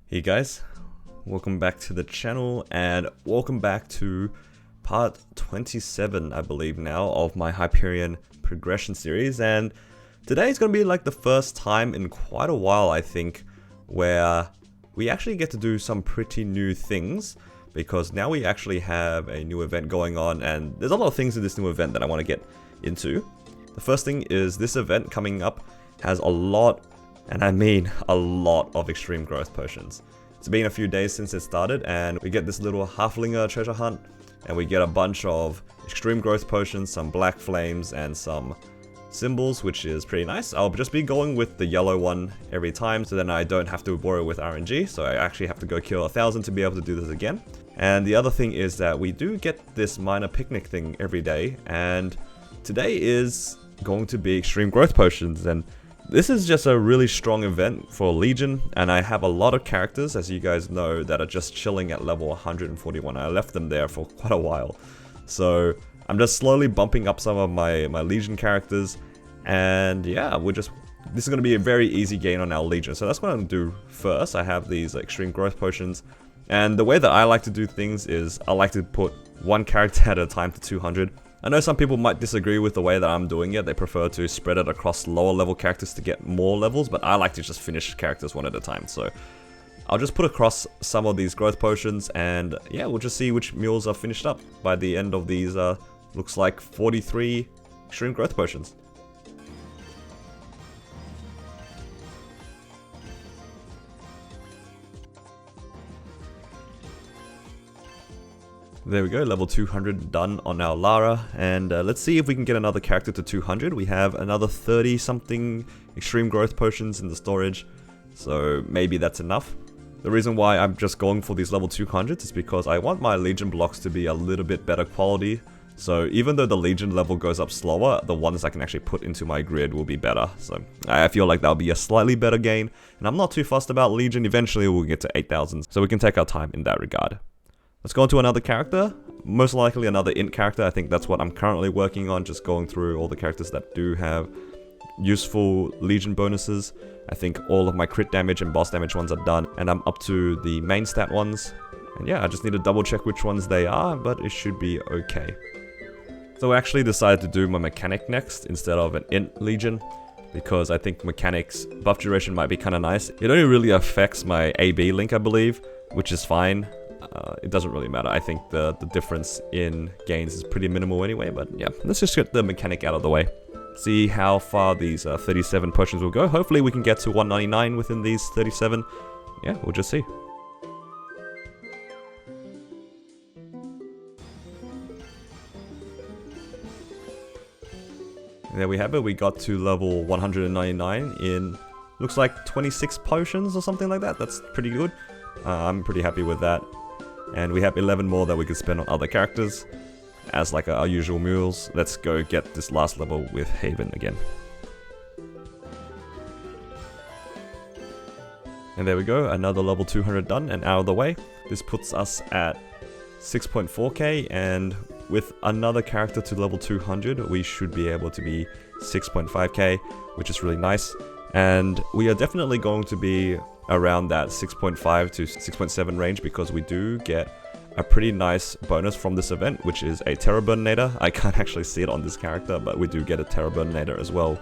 Hey guys, welcome back to the channel and welcome back to part 27 I believe now of my Hyperion progression series. And today is going to be like the first time in quite a while I think where we actually get to do some pretty new things, because now we actually have a new event going on and there's a lot of things in this new event that I want to get into. The first thing is this event coming up has a lot, and I mean a lot, of extreme growth potions. It's been a few days since it started and we get this little halflinger treasure hunt and we get a bunch of extreme growth potions, some black flames and some symbols, which is pretty nice. I'll just be going with the yellow one every time, so then I don't have to worry with RNG, so I actually have to go kill 1,000 to be able to do this again. And the other thing is that we do get this minor picnic thing every day, and today is going to be extreme growth potions. And this is just a really strong event for Legion, and I have a lot of characters, as you guys know, that are just chilling at level 141. I left them there for quite a while. So I'm just slowly bumping up some of my Legion characters, and yeah, this is going to be a very easy gain on our Legion. So that's what I'm going to do first. I have these extreme growth potions, and the way that I like to do things is I like to put one character at a time to 200. I know some people might disagree with the way that I'm doing it. They prefer to spread it across lower level characters to get more levels, but I like to just finish characters one at a time. So I'll just put across some of these growth potions, and yeah, we'll just see which mules are finished up by the end of these, looks like 43 extreme growth potions. There we go, level 200 done on our Lara, and let's see if we can get another character to 200. We have another 30 something extreme growth potions in the storage, so maybe that's enough. The reason why I'm just going for these level 200s is because I want my Legion blocks to be a little bit better quality. So even though the Legion level goes up slower, the ones I can actually put into my grid will be better. So I feel like that'll be a slightly better gain, and I'm not too fussed about Legion. Eventually we'll get to 8,000, so we can take our time in that regard. Let's go on to another character, most likely another int character. I think that's what I'm currently working on, just going through all the characters that do have useful Legion bonuses. I think all of my crit damage and boss damage ones are done, and I'm up to the main stat ones. And yeah, I just need to double check which ones they are, but it should be okay. So I actually decided to do my mechanic next instead of an int Legion, because I think mechanics buff duration might be kind of nice. It only really affects my AB link, I believe, which is fine. It doesn't really matter. I think the difference in gains is pretty minimal anyway, but yeah, let's just get the mechanic out of the way. See how far these 37 potions will go. Hopefully we can get to 199 within these 37. Yeah, we'll just see. There we have it. We got to level 199 in, looks like 26 potions or something like that. That's pretty good. I'm pretty happy with that. And we have 11 more that we could spend on other characters as like our usual mules. Let's go get this last level with Haven again. And there we go, another level 200 done and out of the way. This puts us at 6.4k, and with another character to level 200 we should be able to be 6.5k, which is really nice. And we are definitely going to be around that 6.5 to 6.7 range, because we do get a pretty nice bonus from this event, which is a Terraburninator. I can't actually see it on this character, but we do get a Terraburninator as well,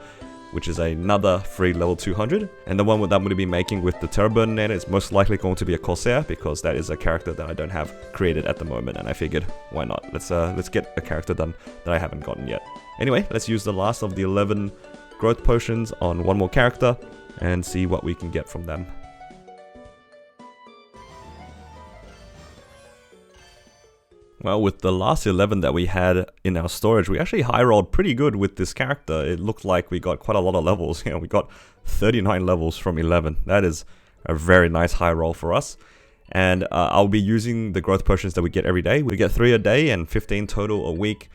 which is another free level 200. And the one that I'm going to be making with the Terraburninator is most likely going to be a Corsair, because that is a character that I don't have created at the moment, and I figured, why not? Let's get a character done that I haven't gotten yet. Anyway, let's use the last of the 11 growth potions on one more character and see what we can get from them. Well, with the last 11 that we had in our storage, we actually high rolled pretty good with this character. It looked like we got quite a lot of levels. You know, we got 39 levels from 11. That is a very nice high roll for us. And I'll be using the growth potions that we get every day. We get 3 a day and 15 total a week.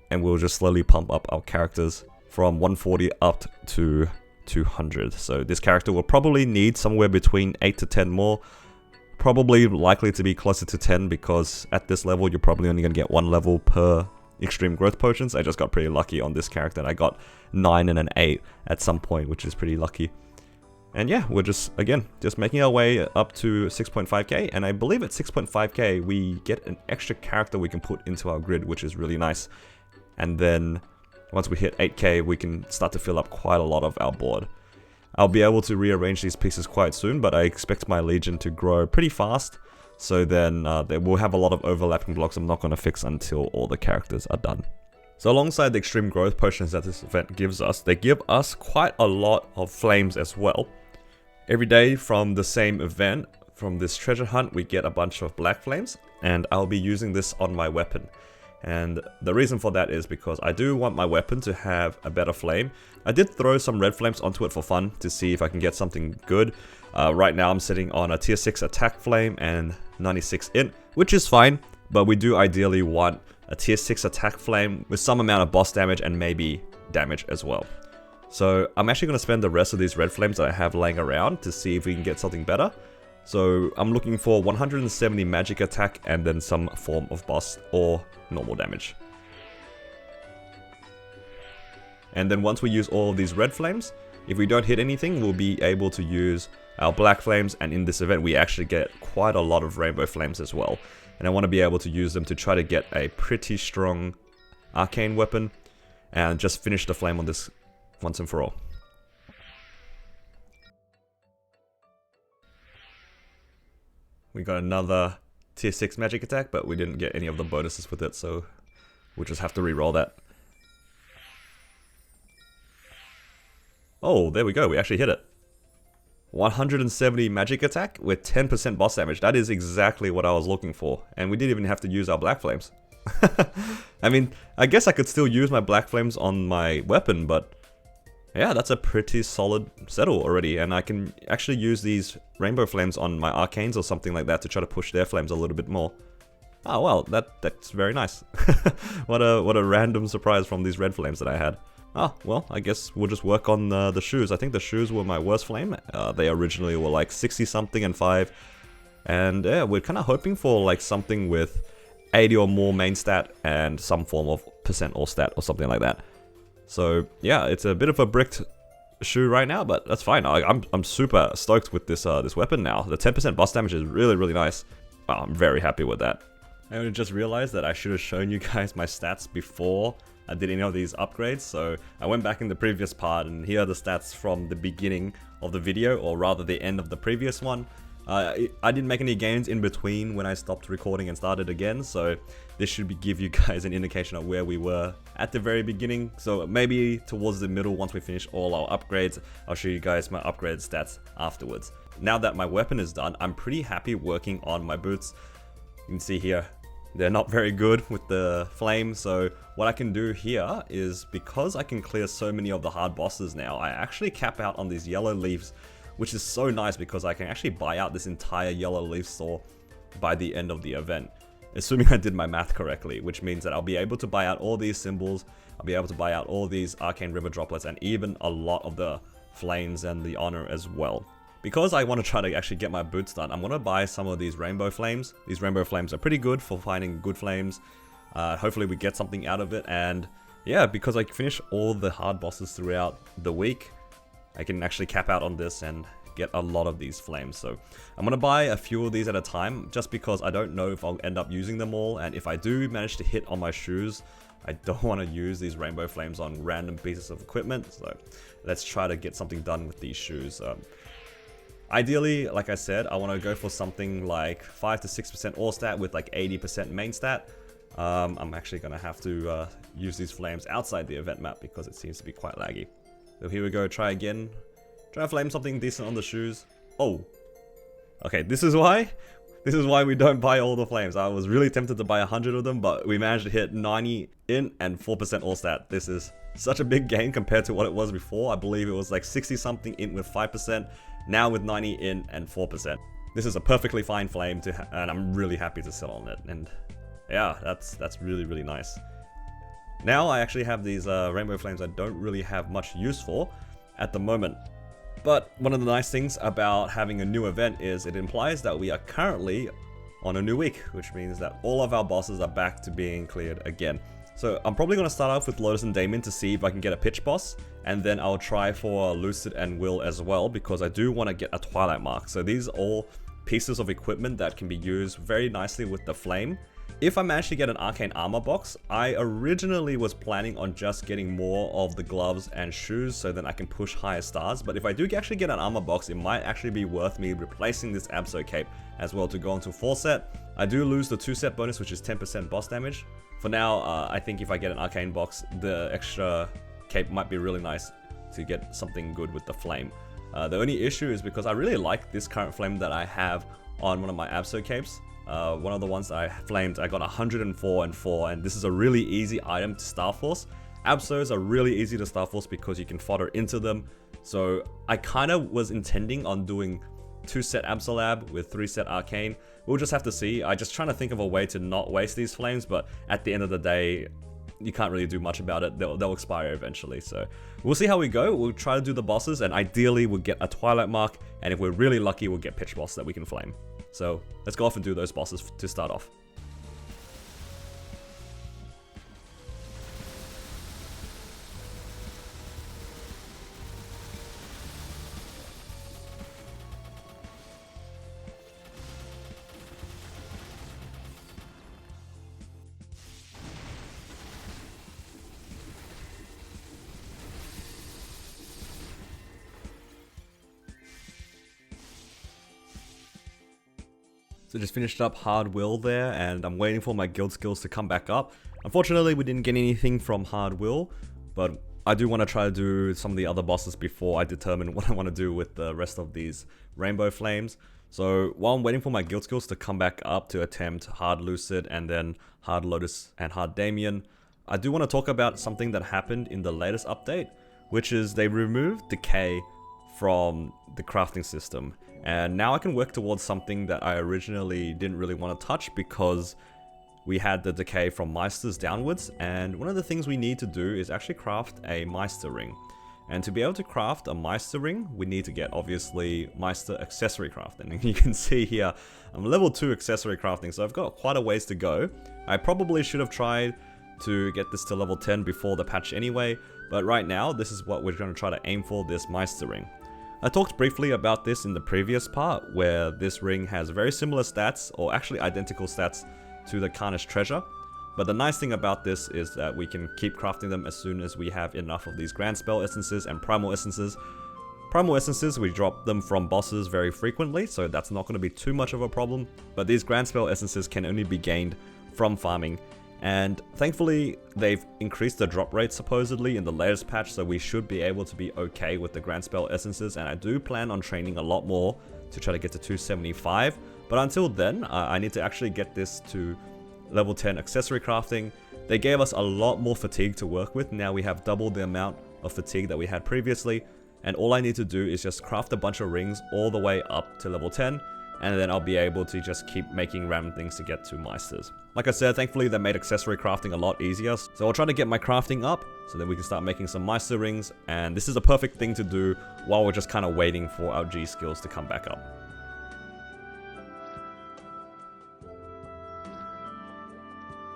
And we'll just slowly pump up our characters from 140 up to 200. So this character will probably need somewhere between 8 to 10 more. Probably likely to be closer to 10, because at this level you're probably only going to get 1 level per extreme growth potions. I just got pretty lucky on this character and I got 9 and an 8 at some point, which is pretty lucky. And yeah, we're just making our way up to 6.5k, and I believe at 6.5k we get an extra character we can put into our grid, which is really nice. And then once we hit 8k, we can start to fill up quite a lot of our board. I'll be able to rearrange these pieces quite soon, but I expect my Legion to grow pretty fast, so then we'll have a lot of overlapping blocks I'm not going to fix until all the characters are done. So alongside the extreme growth potions that this event gives us, they give us quite a lot of flames as well. Every day from the same event, from this treasure hunt, we get a bunch of black flames, and I'll be using this on my weapon. And the reason for that is because I do want my weapon to have a better flame. I did throw some red flames onto it for fun to see if I can get something good. Right now I'm sitting on a tier 6 attack flame and 96 int, which is fine, but we do ideally want a tier 6 attack flame with some amount of boss damage and maybe damage as well. So I'm actually going to spend the rest of these red flames that I have laying around to see if we can get something better. So I'm looking for 170 magic attack and then some form of boss or normal damage. And then once we use all of these red flames, if we don't hit anything, we'll be able to use our black flames, and in this event we actually get quite a lot of rainbow flames as well. And I want to be able to use them to try to get a pretty strong arcane weapon and just finish the flame on this once and for all. We got another tier 6 magic attack, but we didn't get any of the bonuses with it, so we'll just have to re-roll that. Oh, there we go, we actually hit it. 170 magic attack with 10% boss damage. That is exactly what I was looking for, and we didn't even have to use our black flames. I mean, I guess I could still use my black flames on my weapon, but yeah, that's a pretty solid settle already, and I can actually use these rainbow flames on my arcanes or something like that to try to push their flames a little bit more. Oh well, that's very nice. What a random surprise from these red flames that I had. Ah, well, I guess we'll just work on the shoes. I think the shoes were my worst flame. They originally were like 60 something and 5, and yeah, we're kind of hoping for like something with 80 or more main stat and some form of percent all stat or something like that. So yeah, it's a bit of a bricked shoe right now, but that's fine. I'm super stoked with this this weapon now. The 10% boss damage is really nice. Oh, I'm very happy with that. I only just realized that I should have shown you guys my stats before I did any of these upgrades. So I went back in the previous part, and here are the stats from the beginning of the video, or rather the end of the previous one. I didn't make any gains in between when I stopped recording and started again, so this should give you guys an indication of where we were at the very beginning. So maybe towards the middle, once we finish all our upgrades, I'll show you guys my upgrade stats afterwards. Now that my weapon is done, I'm pretty happy working on my boots. You can see here, they're not very good with the flame, so what I can do here is, because I can clear so many of the hard bosses now, I actually cap out on these yellow leaves, which is so nice because I can actually buy out this entire yellow leaf store by the end of the event. Assuming I did my math correctly, which means that I'll be able to buy out all these symbols, I'll be able to buy out all these arcane river droplets, and even a lot of the flames and the honor as well. Because I want to try to actually get my boots done, I'm going to buy some of these rainbow flames. These rainbow flames are pretty good for finding good flames. Hopefully we get something out of it, and yeah, because I finish all the hard bosses throughout the week, I can actually cap out on this and get a lot of these flames. So I'm going to buy a few of these at a time, just because I don't know if I'll end up using them all, and if I do manage to hit on my shoes, I don't want to use these rainbow flames on random pieces of equipment. So let's try to get something done with these shoes. Ideally, like I said, I want to go for something like 5 to 6% all stat with like 80% main stat. I'm actually going to have to use these flames outside the event map because it seems to be quite laggy. So here we go, try again. Try to flame something decent on the shoes. Oh. Okay, this is why we don't buy all the flames. I was really tempted to buy 100 of them, but we managed to hit 90 int and 4% all stat. This is such a big gain compared to what it was before. I believe it was like 60 something int with 5%. Now with 90 int and 4%. This is a perfectly fine flame and I'm really happy to sell on it. And yeah, that's really nice. Now I actually have these rainbow flames I don't really have much use for at the moment. But one of the nice things about having a new event is it implies that we are currently on a new week, which means that all of our bosses are back to being cleared again. So I'm probably going to start off with Lotus and Damien to see if I can get a pitch boss, and then I'll try for Lucid and Will as well, because I do want to get a Twilight Mark. So these are all pieces of equipment that can be used very nicely with the flame. If I manage to get an Arcane Armor box, I originally was planning on just getting more of the gloves and shoes so then I can push higher stars, but if I do actually get an armor box, it might actually be worth me replacing this Absol cape as well to go into 4 set. I do lose the 2 set bonus, which is 10% boss damage. For now, I think if I get an Arcane box, the extra cape might be really nice to get something good with the flame. The only issue is because I really like this current flame that I have on one of my Absol capes. One of the ones I flamed, I got 104 and 4, and this is a really easy item to Starforce. Absols are really easy to Starforce because you can fodder into them. So I kind of was intending on doing 2 set Absolab with 3 set Arcane. We'll just have to see. I'm just trying to think of a way to not waste these flames, but at the end of the day, you can't really do much about it. They'll expire eventually, so we'll see how we go. We'll try to do the bosses, and ideally we'll get a Twilight Mark, and if we're really lucky, we'll get Pitch Boss that we can flame. So let's go off and do those bosses to start off. So just finished up Hard Will there, and I'm waiting for my guild skills to come back up. Unfortunately, we didn't get anything from Hard Will, but I do want to try to do some of the other bosses before I determine what I want to do with the rest of these Rainbow Flames. So while I'm waiting for my guild skills to come back up to attempt Hard Lucid and then Hard Lotus and Hard Damien, I do want to talk about something that happened in the latest update, which is they removed Decay from the crafting system. And now I can work towards something that I originally didn't really want to touch because we had the decay from Meisters downwards, and one of the things we need to do is actually craft a Meister ring. And to be able to craft a Meister ring, we need to get obviously Meister accessory crafting. And you can see here, I'm level 2 accessory crafting, so I've got quite a ways to go. I probably should have tried to get this to level 10 before the patch anyway, but right now this is what we're going to try to aim for, this Meister ring. I talked briefly about this in the previous part, where this ring has very similar stats, or actually identical stats, to the Carnage Treasure. But the nice thing about this is that we can keep crafting them as soon as we have enough of these Grand Spell Essences and Primal Essences. Primal Essences, we drop them from bosses very frequently, so that's not going to be too much of a problem. But these Grand Spell Essences can only be gained from farming. And thankfully, they've increased the drop rate supposedly in the latest patch, so we should be able to be okay with the Grand Spell Essences, and I do plan on training a lot more to try to get to 275, but until then, I need to actually get this to level 10 accessory crafting. They gave us a lot more fatigue to work with. Now we have double the amount of fatigue that we had previously, and all I need to do is just craft a bunch of rings all the way up to level 10, and then I'll be able to just keep making random things to get to Meisters. Like I said, thankfully they made accessory crafting a lot easier, so I'll try to get my crafting up, so that we can start making some Meister rings, and this is a perfect thing to do while we're just kind of waiting for our G skills to come back up.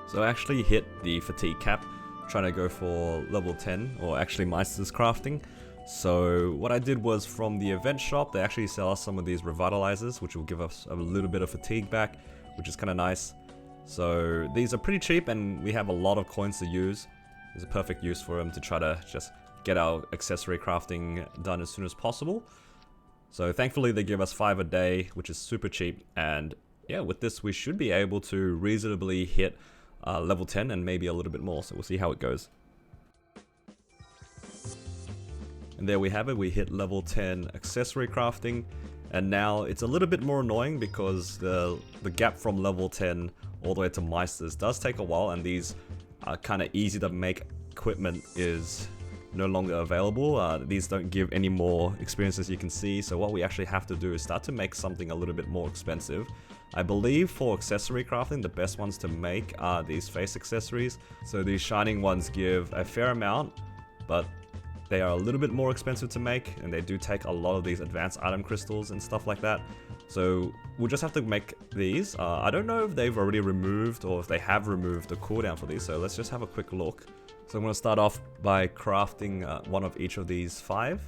So I actually hit the fatigue cap, trying to go for level 10, or actually Meister's crafting. So what I did was, from the event shop, they actually sell us some of these revitalizers, which will give us a little bit of fatigue back, which is kind of nice. So these are pretty cheap, and we have a lot of coins to use. There's a perfect use for them to try to just get our accessory crafting done as soon as possible. So thankfully they give us 5 a day, which is super cheap, and yeah, with this we should be able to reasonably hit level 10 and maybe a little bit more, so we'll see how it goes. And there we have it, we hit level 10 accessory crafting, and now it's a little bit more annoying because the gap from level 10 all the way to Meisters does take a while, and these kind of easy to make equipment is no longer available. These don't give any more experience, as you can see, so what we actually have to do is start to make something a little bit more expensive. I believe for accessory crafting, the best ones to make are these face accessories. So these shining ones give a fair amount, but they are a little bit more expensive to make, and they do take a lot of these advanced item crystals and stuff like that. So we'll just have to make these. I don't know if they've already removed or if they have removed the cooldown for these, so let's just have a quick look. So I'm going to start off by crafting one of each of these 5.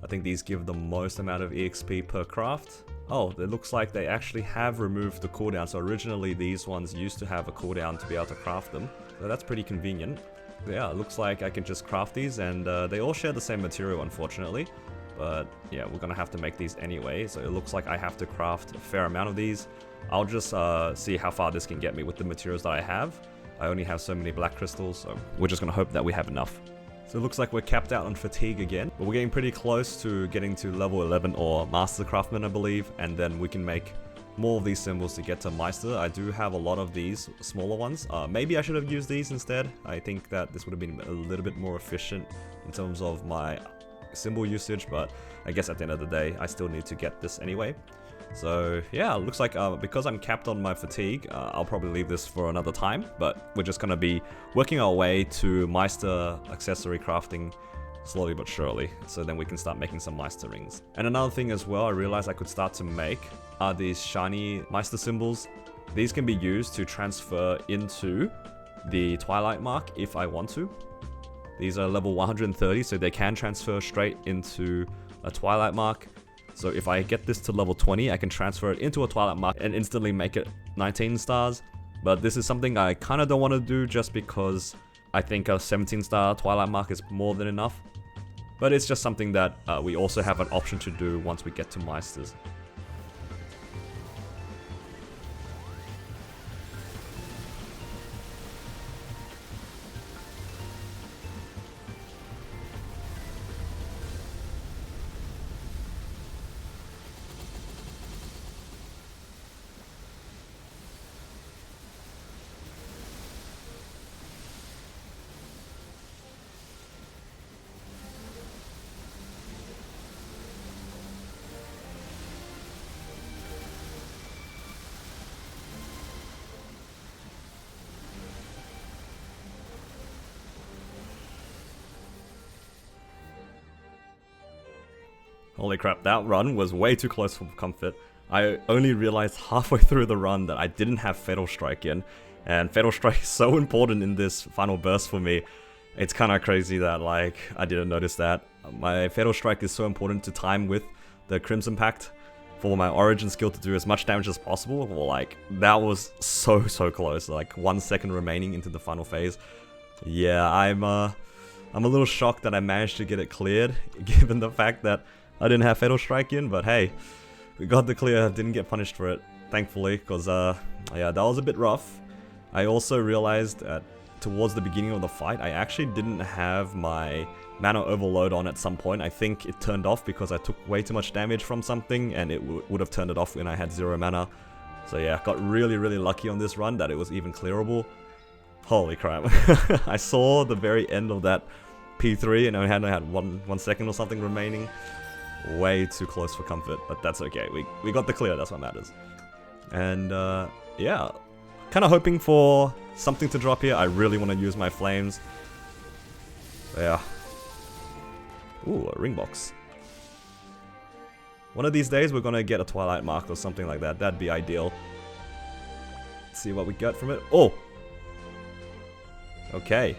I think these give the most amount of EXP per craft. Oh, it looks like they actually have removed the cooldown. So originally these ones used to have a cooldown to be able to craft them. So that's pretty convenient. Yeah, it looks like I can just craft these, and they all share the same material, unfortunately. But yeah, we're gonna have to make these anyway, so it looks like I have to craft a fair amount of these. I'll just see how far this can get me with the materials that I have. I only have so many black crystals, so we're just gonna hope that we have enough. So it looks like we're capped out on fatigue again, but we're getting pretty close to getting to level 11 or Master Craftsman, I believe, and then we can make more of these symbols to get to Meister. I do have a lot of these smaller ones. Maybe I should have used these instead. I think that this would have been a little bit more efficient in terms of my symbol usage, but I guess at the end of the day I still need to get this anyway. So yeah, it looks like because I'm capped on my fatigue, I'll probably leave this for another time, but we're just gonna be working our way to Meister accessory crafting slowly but surely, so then we can start making some Meister rings. And another thing as well I realized I could start to make are these shiny Meister symbols. These can be used to transfer into the Twilight Mark if I want to. These are level 130, so they can transfer straight into a Twilight Mark. So if I get this to level 20, I can transfer it into a Twilight Mark and instantly make it 19 stars. But this is something I kind of don't want to do just because I think a 17 star Twilight Mark is more than enough. But it's just something that we also have an option to do once we get to Meisters. Holy crap, that run was way too close for comfort. I only realized halfway through the run that I didn't have Fatal Strike in, and Fatal Strike is so important in this final burst for me. It's kind of crazy that like I didn't notice that. My Fatal Strike is so important to time with the Crimson Pact for my Origin skill to do as much damage as possible. Well, like that was so close, like 1 second remaining into the final phase. Yeah, I'm a little shocked that I managed to get it cleared, given the fact that I didn't have Fatal Strike in, but hey, we got the clear, didn't get punished for it, thankfully, because yeah, that was a bit rough. I also realized that towards the beginning of the fight, I actually didn't have my mana overload on at some point. I think it turned off because I took way too much damage from something, and it would have turned it off when I had 0 mana. So yeah, got really lucky on this run that it was even clearable. Holy crap. I saw the very end of that P3 and I had one second or something remaining. Way too close for comfort, but that's okay. We got the clear, that's what matters. And yeah, kind of hoping for something to drop here. I really want to use my flames. Yeah. Ooh, a ring box. One of these days we're gonna get a Twilight Mark or something like that. That'd be ideal. Let's see what we get from it. Oh! Okay.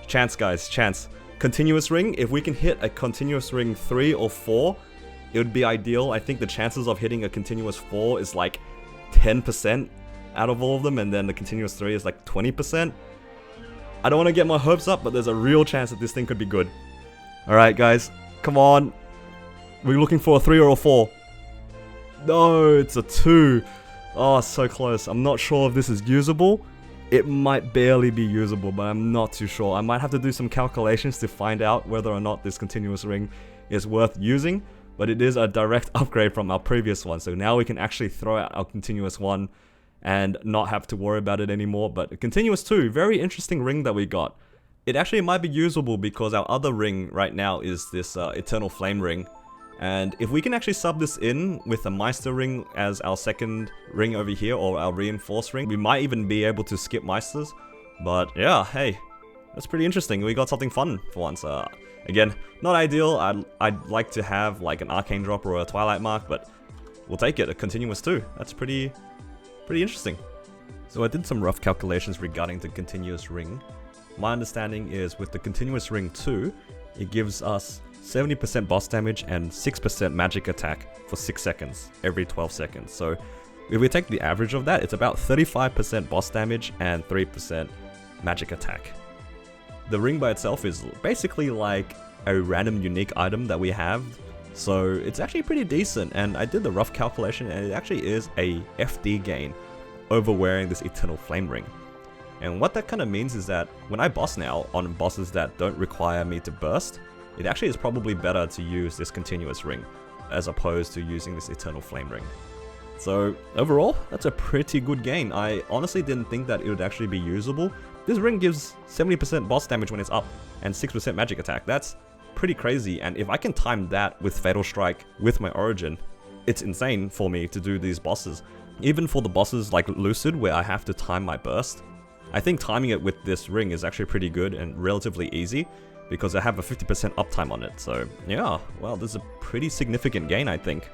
Chance, guys, chance. Continuous ring, if we can hit a continuous ring 3 or 4, it would be ideal. I think the chances of hitting a continuous 4 is like 10% out of all of them, and then the continuous 3 is like 20%. I don't want to get my hopes up, but there's a real chance that this thing could be good. Alright guys, come on. We're looking for a 3 or a 4. No, it's a 2. Oh, so close. I'm not sure if this is usable. It might barely be usable, but I'm not too sure. I might have to do some calculations to find out whether or not this continuous ring is worth using, but it is a direct upgrade from our previous one, so now we can actually throw out our continuous 1 and not have to worry about it anymore. But continuous 2, very interesting ring that we got. It actually might be usable because our other ring right now is this Eternal Flame ring. And if we can actually sub this in with a Meister ring as our second ring over here, or our reinforced ring, we might even be able to skip Meisters. But yeah, hey, that's pretty interesting. We got something fun for once. Again, not ideal. I'd like to have like an Arcane drop or a Twilight Mark, but we'll take it, a continuous 2. That's pretty interesting. So I did some rough calculations regarding the continuous ring. My understanding is with the continuous ring 2, it gives us 70% boss damage and 6% magic attack for 6 seconds, every 12 seconds. So if we take the average of that, it's about 35% boss damage and 3% magic attack. The ring by itself is basically like a random unique item that we have, so it's actually pretty decent, and I did the rough calculation and it actually is a FD gain over wearing this Eternal Flame Ring. And what that kind of means is that when I boss now on bosses that don't require me to burst, it actually is probably better to use this continuous ring as opposed to using this Eternal Flame Ring. So overall, that's a pretty good gain. I honestly didn't think that it would actually be usable. This ring gives 70% boss damage when it's up and 6% magic attack. That's pretty crazy, and if I can time that with Fatal Strike with my Origin, it's insane for me to do these bosses. Even for the bosses like Lucid, where I have to time my burst, I think timing it with this ring is actually pretty good and relatively easy, because I have a 50% uptime on it. So yeah, well, this is a pretty significant gain, I think.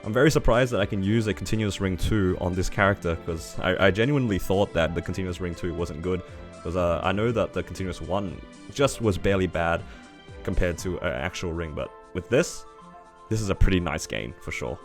I'm very surprised that I can use a continuous ring 2 on this character, because I genuinely thought that the continuous ring 2 wasn't good, because I know that the continuous 1 just was barely bad compared to an actual ring, but with this is a pretty nice gain for sure.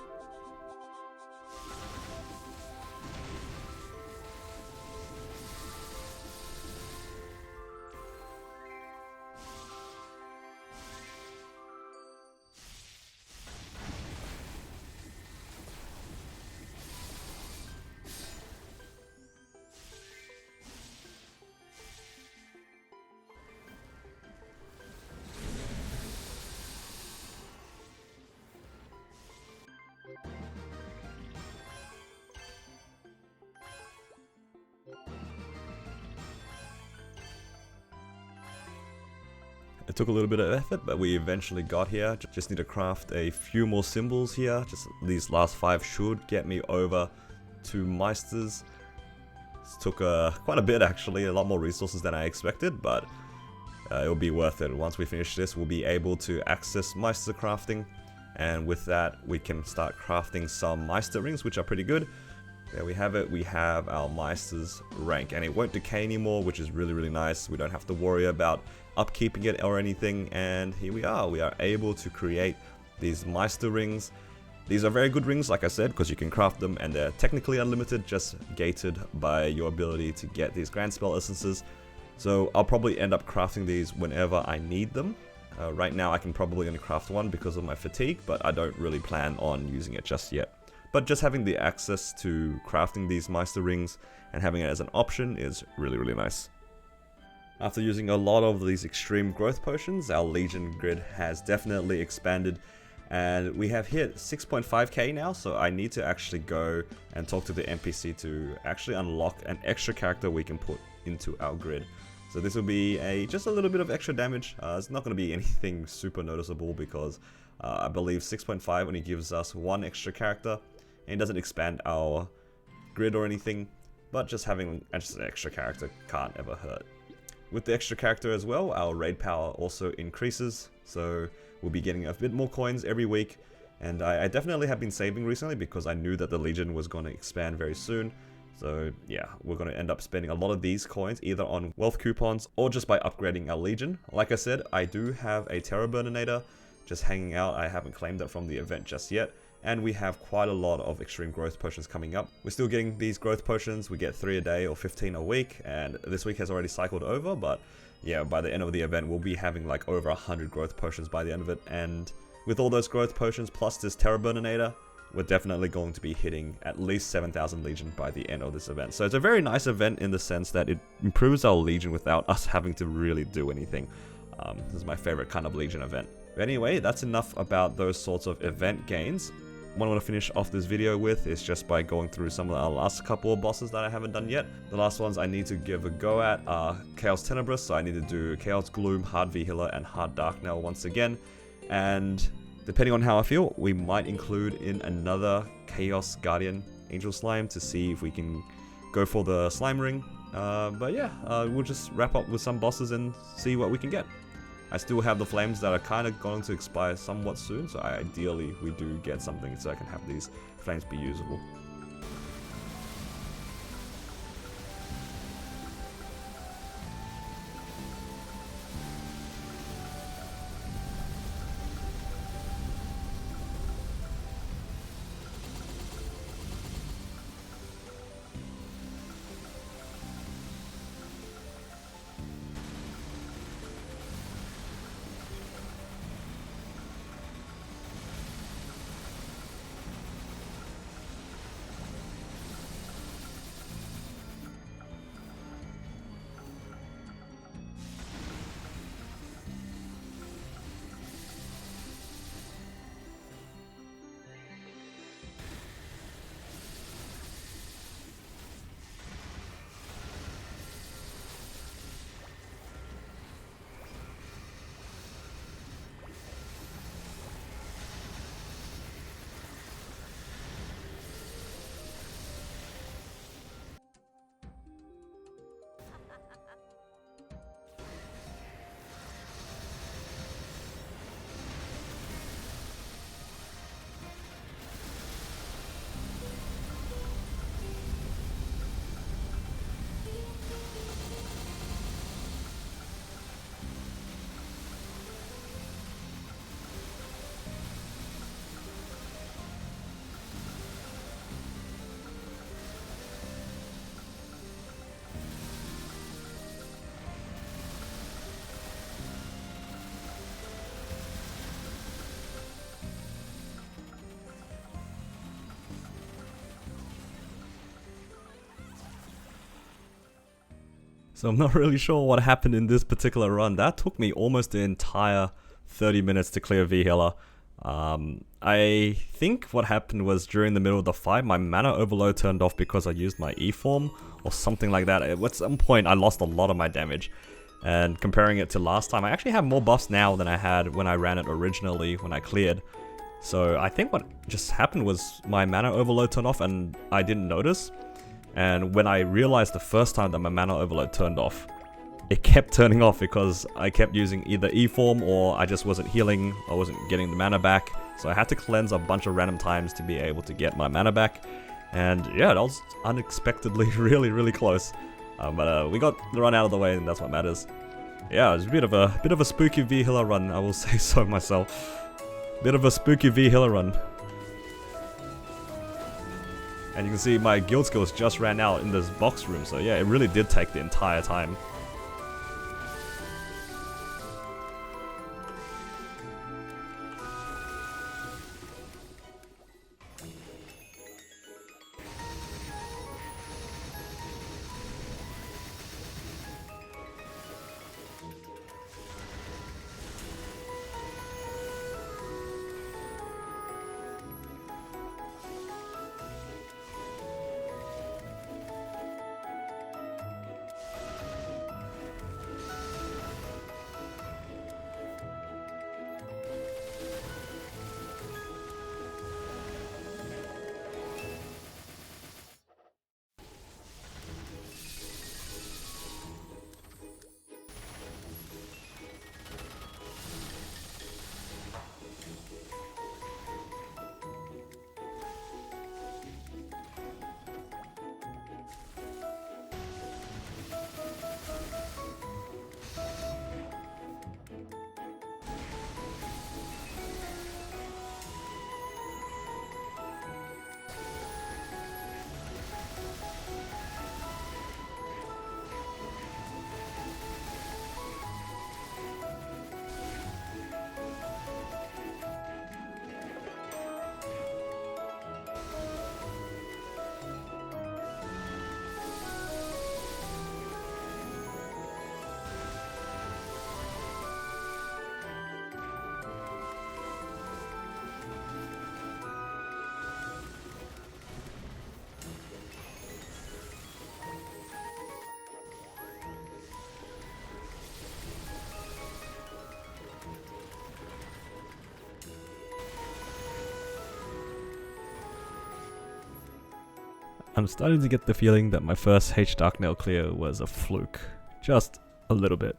It took a little bit of effort, but we eventually got here. Just need to craft a few more symbols here. Just these last 5 should get me over to Meisters. This took quite a bit actually, a lot more resources than I expected, but it'll be worth it. Once we finish this, we'll be able to access Meister crafting, and with that we can start crafting some Meister rings, which are pretty good. There we have it, we have our Meister's rank, and it won't decay anymore, which is really nice. We don't have to worry about upkeeping it or anything, and here we are able to create these Meister rings. These are very good rings, like I said, because you can craft them and they're technically unlimited, just gated by your ability to get these Grand Spell Essences. So I'll probably end up crafting these whenever I need them. Right now I can probably only craft one because of my fatigue, but I don't really plan on using it just yet. But just having the access to crafting these Meister rings and having it as an option is really nice. After using a lot of these extreme growth potions, our Legion grid has definitely expanded, and we have hit 6.5k now, so I need to actually go and talk to the NPC to actually unlock an extra character we can put into our grid. So this will be just a little bit of extra damage. It's not going to be anything super noticeable because I believe 6.5 only gives us 1 extra character, and it doesn't expand our grid or anything, but just having just an extra character can't ever hurt. With the extra character as well, our raid power also increases, so we'll be getting a bit more coins every week, and I definitely have been saving recently because I knew that the Legion was going to expand very soon. So yeah, we're going to end up spending a lot of these coins either on wealth coupons or just by upgrading our Legion. Like I said, I do have a Terraburninator just hanging out. I haven't claimed it from the event just yet. And we have quite a lot of extreme growth potions coming up. We're still getting these growth potions. We get 3 a day or 15 a week, and this week has already cycled over, but yeah, by the end of the event we'll be having like over 100 growth potions by the end of it. And with all those growth potions plus this Terraburninator, we're definitely going to be hitting at least 7,000 Legion by the end of this event. So it's a very nice event in the sense that it improves our Legion without us having to really do anything. This is my favorite kind of Legion event. But anyway, that's enough about those sorts of event gains. What I want to finish off this video with is just by going through some of our last couple of bosses that I haven't done yet. The last ones I need to give a go at are Chaos Tenebrous, so I need to do Chaos Gloom, Hard V Healer, and Hard Darknail once again. And depending on how I feel, we might include in another Chaos Guardian Angel Slime to see if we can go for the Slime Ring. But yeah, we'll just wrap up with some bosses and see what we can get. I still have the flames that are kind of going to expire somewhat soon, so ideally we do get something so I can have these flames be usable. So I'm not really sure what happened in this particular run. That took me almost the entire 30 minutes to clear V-Healer. I think what happened was during the middle of the fight, my mana overload turned off because I used my E-form or something like that. At some point, I lost a lot of my damage. And comparing it to last time, I actually have more buffs now than I had when I ran it originally when I cleared. So I think what just happened was my mana overload turned off and I didn't notice. And when I realized the first time that my mana overload turned off, it kept turning off because I kept using either E-form or I just wasn't healing, I wasn't getting the mana back. So I had to cleanse a bunch of random times to be able to get my mana back. And yeah, that was unexpectedly really close. But we got the run out of the way and that's what matters. Yeah, it was a bit of a spooky V-Healer run, I will say so myself. Bit of a spooky V-Healer run. And you can see my guild skills just ran out in this box room, so yeah, it really did take the entire time. I'm starting to get the feeling that my first H Dark Nail clear was a fluke. Just a little bit.